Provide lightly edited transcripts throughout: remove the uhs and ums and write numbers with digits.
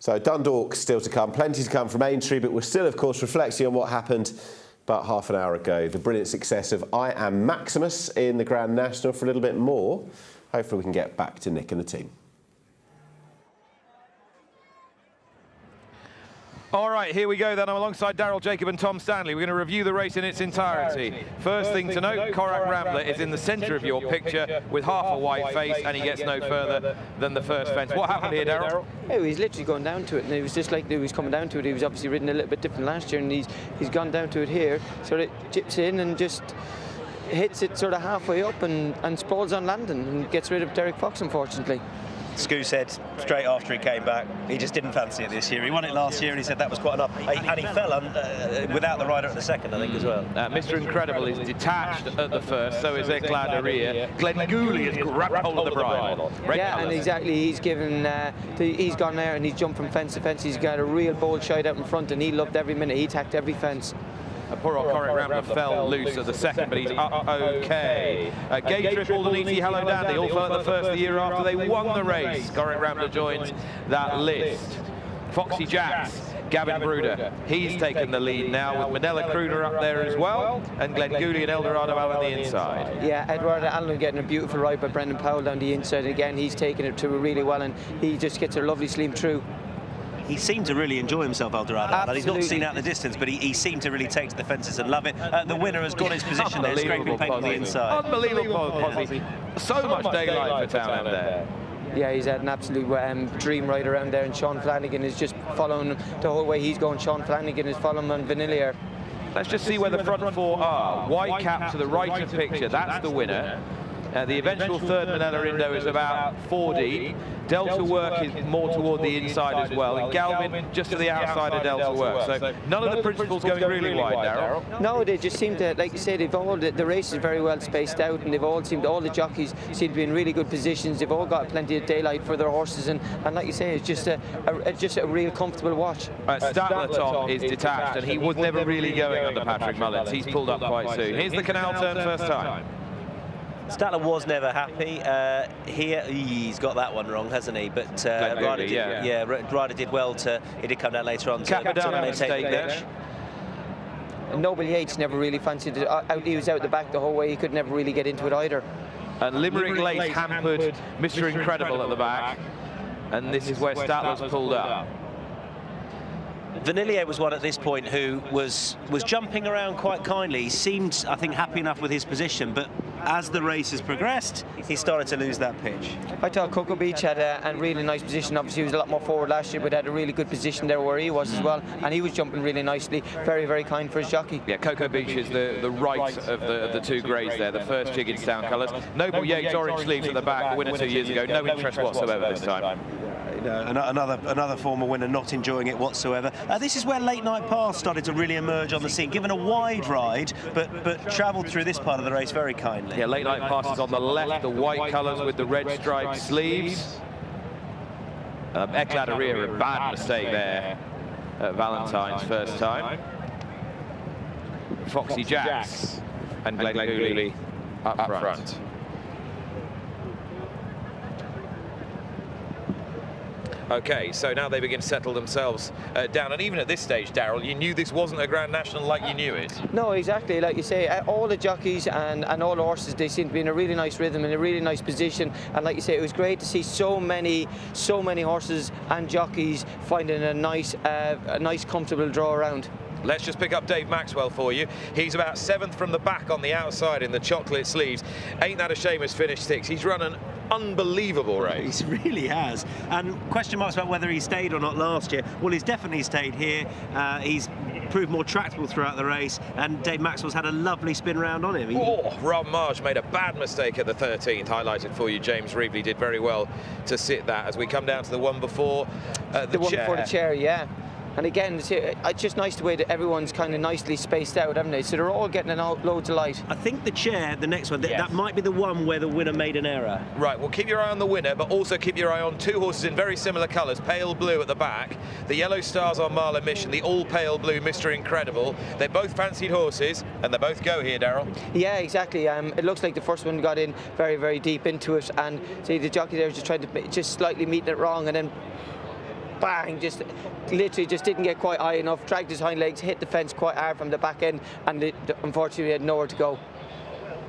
So Dundalk still to come, plenty to come from Aintree, but we're still, of course, reflecting on what happened about half an hour ago. The brilliant success of I Am Maximus in the Grand National. For a little bit more, hopefully we can get back to Nick and the team. All right, here we go then. I'm alongside Daryl, Jacob and Tom Stanley. We're going to review the race in its entirety. First thing to note, Korak Rambler is in the centre of your picture with half a white face, and he gets no further than the first fence. What happened here, Daryl? Oh, he's literally gone down to it, and it was just like he was coming down to it. He was obviously ridden a little bit different last year, and he's gone down to it here. So it jips in and just hits it sort of halfway up and sprawls on landing and gets rid of Derek Fox, unfortunately. Scoo said straight after he came back, he just didn't fancy it this year. He won it last year and he said that was quite enough. And he fell without the rider at the second, I think, as well. Mr. Incredible is detached at the first, so is Eclair. Glenn Gooley has grabbed hold of the bridle. Yeah, and exactly, he's given, he's gone there and he's jumped from fence to fence. He's got a real bold shot out in front, and he loved every minute. He attacked every fence. Poor old Korak Rambler fell loose at the second, but he's up okay. Gay Triple and E.T. Hello Dandy all fell at the first the year after they won the race. Korak Rambler joins that list. Foxy Jacks, Gavin Bruder, he's taken the lead now with Manila Kruder up there as well, and Glenn Gooley and Eldorado out on the inside. Yeah, Eduardo Allen getting a beautiful ride by Brendan Powell down the inside. Again, he's taken it to really well, and he just gets a lovely slim through. He seemed to really enjoy himself, Eldorado. Absolutely. He's not seen out the distance, but he seemed to really take to the fences and love it. The winner has got his position there, scraping paint on the inside. Unbelievable posse. So much daylight for Townend there. Yeah, he's had an absolute dream ride around there, and Sean Flanagan is just following the whole way he's going. Sean Flanagan is following on Vanillier. Let's just see where the front four are. White cap to the right of picture, that's the winner. The eventual third Manila Indo is about 4 deep. Delta Work is more toward the inside as well, and Galvin just to the outside of Delta Work. So none of the principals going really wide, Daryl. No, they just seem to, like you said, the race is very well spaced out, and all the jockeys seem to be in really good positions. They've all got plenty of daylight for their horses, and like you say, it's just a real comfortable watch. Statler Tom is detached, and he was never really going under Patrick Mullins. He's pulled up quite soon. Here's the canal turn first time. Statler was never happy. Here, he's got that one wrong, hasn't he? But Ryder did well to. He did come down later on. Cap down a mistake there. And Noble Yates never really fancied it. He was out the back the whole way. He could never really get into it either. And Limerick Lace hampered Mr. Incredible at the back. And this is where Statler's pulled up. Vanillier was one at this point who was jumping around quite kindly. He seemed, I think, happy enough with his position, but as the race has progressed, he started to lose that pitch. I thought Cocoa Beach had a really nice position. Obviously, he was a lot more forward last year, but had a really good position there where he was as well, and he was jumping really nicely. Very, very kind for his jockey. Yeah, Cocoa Beach is the right of the two greys there, the first Jigginstown colours. Noble Yates, orange sleeves at the back, the winner 2 years ago. No interest whatsoever this time. Another former winner not enjoying it whatsoever. This is where Late Night Pass started to really emerge on the scene, given a wide ride, but travelled through this part of the race very kindly. Yeah, Late Night Pass is on the left, the white colours with the red striped sleeves. Eclair, a bad mistake there at Valentine's first time. Foxy Jacks and Glenn Gooley up front. Okay, so now they begin to settle themselves down. And even at this stage, Daryl, you knew this wasn't a Grand National like you knew it. No, exactly. Like you say, all the jockeys and all the horses, they seem to be in a really nice rhythm, in a really nice position. And like you say, it was great to see so many horses and jockeys finding a nice, comfortable draw around. Let's just pick up Dave Maxwell for you. He's about 7th from the back on the outside in the chocolate sleeves. Ain't That a Shame has finished 6th. He's run an unbelievable race. He really has. And question marks about whether he stayed or not last year. Well, he's definitely stayed here. He's proved more tractable throughout the race, and Dave Maxwell's had a lovely spin round on him. Rob Marsh made a bad mistake at the 13th. Highlighted for you, James Reevely did very well to sit that as we come down to the one before the one chair. Before the chair, yeah. And again, it's just nice the way that everyone's kind of nicely spaced out, haven't they? So they're all getting loads of light. I think the chair, the next one, that might be the one where the winner made an error. Right, well, keep your eye on the winner, but also keep your eye on two horses in very similar colours. Pale blue at the back, the yellow stars on Marla Mission, the all pale blue Mr. Incredible. They're both fancied horses, and they both go here, Daryl. Yeah, exactly. It looks like the first one got in very, very deep into it, and see the jockey there just tried to just slightly meet it wrong, and then bang, just literally just didn't get quite high enough, dragged his hind legs, hit the fence quite hard from the back end, and unfortunately had nowhere to go.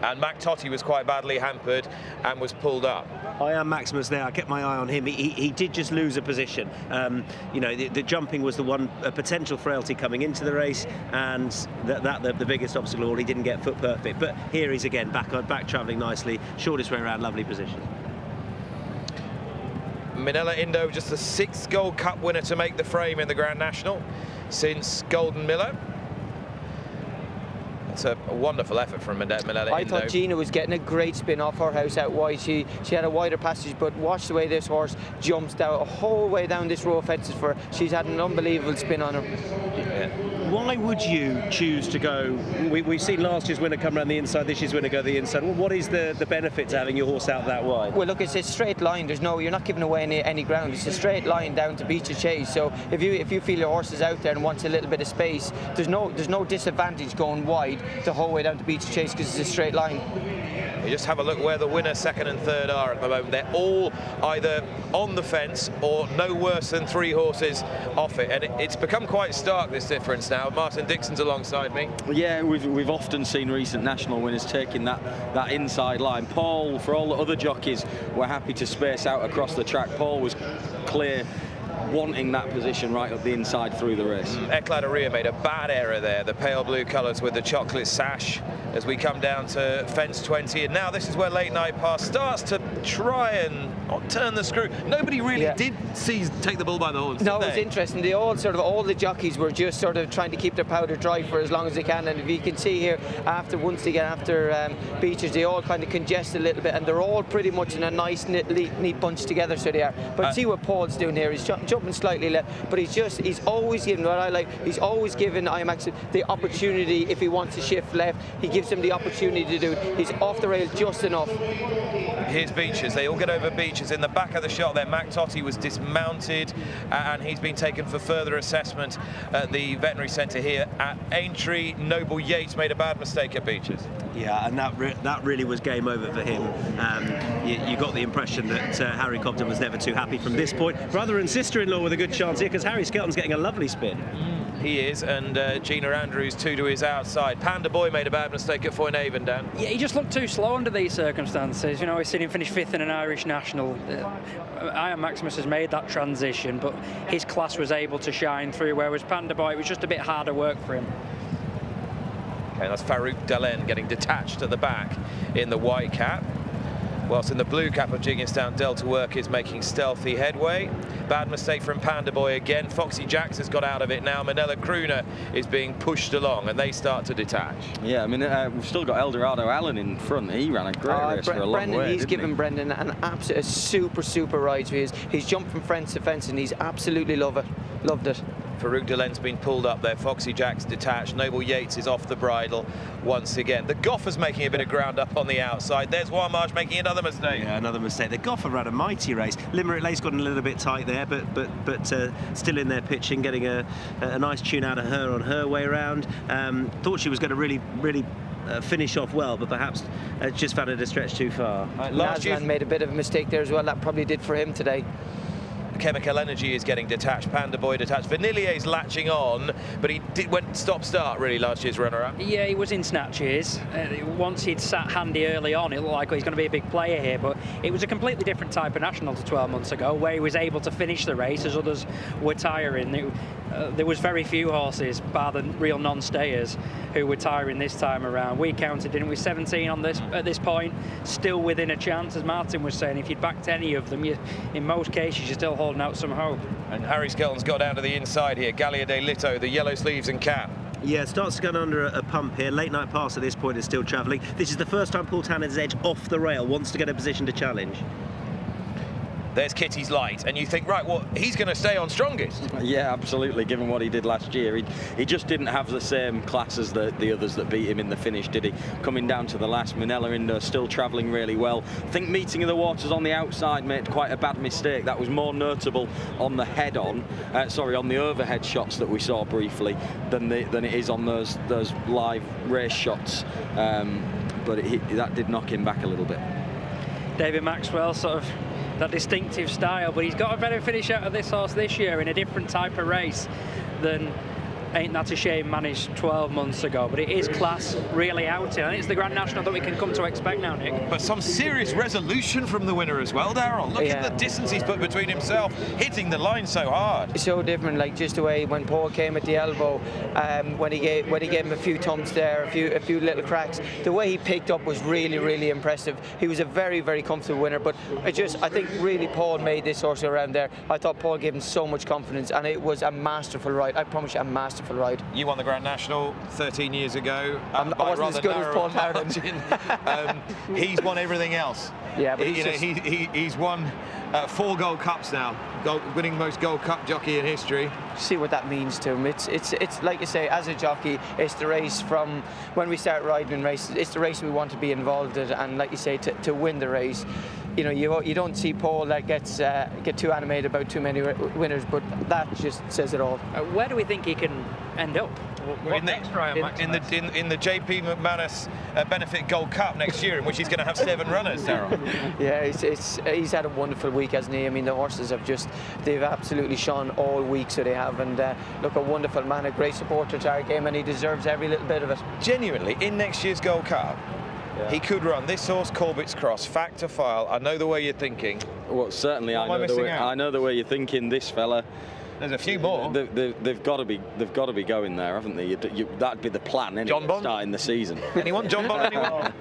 And Mac Totti was quite badly hampered and was pulled up. I am Maximus there. I kept my eye on him. He did just lose a position. You know, the jumping was the one potential frailty coming into the race, and the biggest obstacle of all. He didn't get foot perfect, but here he's again back travelling nicely, shortest way around, lovely position. Minella Indo, just the 6th Gold Cup winner to make the frame in the Grand National since Golden Miller. It's a wonderful effort from Minella Indo. I thought Gina was getting a great spin off her house out wide. She had a wider passage, but watch the way this horse jumps down a whole way down this row of fences for her. She's had an unbelievable spin on her. Yeah. Why would you choose to go? We've seen last year's winner come around the inside, this year's winner go the inside. Well, what is the benefit to having your horse out that wide? Well, look, it's a straight line. You're not giving away any ground. It's a straight line down to Beach of Chase. So if you feel your horse is out there and wants a little bit of space, there's no disadvantage going wide the whole way down to Beach of Chase because it's a straight line. You just have a look where the winner, 2nd and 3rd are at the moment. They're all either on the fence or no worse than 3 horses off it. And it's become quite stark, this difference now. Martin Dixon's alongside me. Yeah, we've often seen recent national winners taking that inside line. Paul, for all the other jockeys, were happy to space out across the track. Paul was clear, wanting that position right up the inside through the race. Eclateria made a bad error there, the pale blue colours with the chocolate sash, as we come down to fence 20. And now this is where Late Night Pass starts to try and turn the screw. Nobody really did take the bull by the horns. No, it was interesting. All the jockeys were just sort of trying to keep their powder dry for as long as they can. And if you can see here, once they get after Beechers, they all kind of congest a little bit, and they're all pretty much in a nice neat bunch together. So they are. But see what Paul's doing here. He's jumping slightly left, but he's always given what I like. He's always given IMAX the opportunity. If he wants to shift left, he gives him the opportunity to do it. He's off the rail just enough. Here's Beechers. They all get over Beechers. In the back of the shot there, Mac Totti was dismounted and he's been taken for further assessment at the veterinary centre here at Aintree. Noble Yates made a bad mistake at Beechers. Yeah, and that really was game over for him. You got the impression that Harry Cobden was never too happy from this point. Brother and sister-in-law with a good chance here, because Harry Skelton's getting a lovely spin. He is, and Gina Andrews 2 to his outside. Panda Boy made a bad mistake at Foynaven, Dan. Yeah, he just looked too slow under these circumstances. You know, we've seen him finish 5th in an Irish National. Iron Maximus has made that transition, but his class was able to shine through, whereas Panda Boy, it was just a bit harder work for him. Okay, that's Farouk Delen getting detached at the back in the white cap. Whilst in the blue cap of Jigginstown, Delta Work is making stealthy headway. Bad mistake from Panda Boy again. Foxy Jacks has got out of it now. Manila Crooner is being pushed along and they start to detach. Yeah, I mean, we've still got Eldorado Allen in front. He ran a great race for a long Brendan, way. He's given Brendan an absolute super ride. He's jumped from fence to fence and he's absolutely loved it. Farouk Delen's been pulled up there. Foxy Jack's detached. Noble Yates is off the bridle once again. The Goffer's making a bit of ground up on the outside. There's Warmarsh making another mistake. Yeah, another mistake. The Goffer ran a mighty race. Limerick Lay's gotten a little bit tight there, but still in there pitching, getting a nice tune out of her on her way around. Thought she was going to really finish off well, but perhaps just found it a stretch too far. Naslan made a bit of a mistake there as well. That probably did for him today. Chemical Energy is getting detached. Panda Boy detached. Vanillier's latching on, but he went stop-start really last year's runner-up. Yeah, he was in snatches. Once he'd sat handy early on, it looked like he's going to be a big player here, but it was a completely different type of national to 12 months ago, where he was able to finish the race as others were tiring. There was very few horses, bar the real non-stayers, who were tiring this time around. We counted, didn't we, 17 on this at this point, still within a chance, as Martin was saying. If you'd backed any of them, in most cases, you're still holding out some hope. And Harry Skelton's got down to the inside here. Gallia de Lito, the yellow sleeves and cap. Yeah, starts to go under a pump here. Late Night Pass at this point is still travelling. This is the first time Paul Tannen's edge off the rail, wants to get a position to challenge. There's Kitty's Light, and you think, right, well, he's going to stay on strongest. Yeah, absolutely, given what he did last year. He just didn't have the same class as the others that beat him in the finish, did he? Coming down to the last, Minella Indo still travelling really well. I think Meeting of the Waters on the outside made quite a bad mistake. That was more notable on the head-on, on the overhead shots that we saw briefly than it is on those live race shots. But that did knock him back a little bit. David Maxwell sort of that distinctive style, but he's got a better finish out of this horse this year in a different type of race than Ain't That a Shame managed 12 months ago. But it is class, really outing, and it's the Grand National that we can come to expect now, Nick. But some serious resolution from the winner as well, Darryl. Look at the distance he's put between himself, hitting the line so hard. It's so different, like just the way when Paul came at the elbow, when he gave him a few thumps there, a few little cracks, the way he picked up was really, really impressive. He was a very, very comfortable winner, but I think really Paul made this horse around there. I thought Paul gave him so much confidence, and it was a masterful ride. I promise you, a masterful ride. You won the Grand National 13 years ago. I wasn't as good as Paul Howden. He's won everything else. Yeah, but he's won 4 Gold Cups now, winning most Gold Cup jockey in history. See what that means to him. It's like you say, as a jockey, it's the race from when we start riding in races. It's the race we want to be involved in, and like you say, to win the race. You know, you don't see Paul that get too animated about too many winners, but that just says it all. Where do we think he can end up? In the JP McManus Benefit Gold Cup next year, in which he's going to have 7 runners, Darryl. Yeah, he's had a wonderful week, hasn't he? I mean, the horses they've absolutely shone all week, so they have. And look, a wonderful man, a great supporter to our game, and he deserves every little bit of it. Genuinely, in next year's Gold Cup, he could run this horse, Corbett's Cross, fact to file. I know the way you're thinking. Well, certainly I know the way you're thinking. This fella. There's a few more. They've got to be going there, haven't they? That'd be the plan, anyway, John Bond starting the season. Anyone? John Bond? Anyone?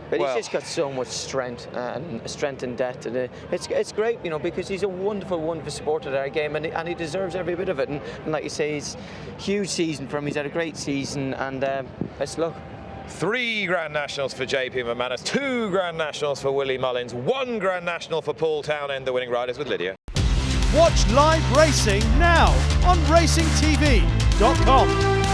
But he's just got so much strength and depth, and it's great, you know, because he's a wonderful, wonderful supporter of our game, and he deserves every bit of it. And like you say, it's a huge season for him. He's had a great season, and let's look. 3 Grand Nationals for JP McManus, 2 Grand Nationals for Willie Mullins, 1 Grand National for Paul Townend, the winning riders with Lydia. Watch live racing now on racingtv.com.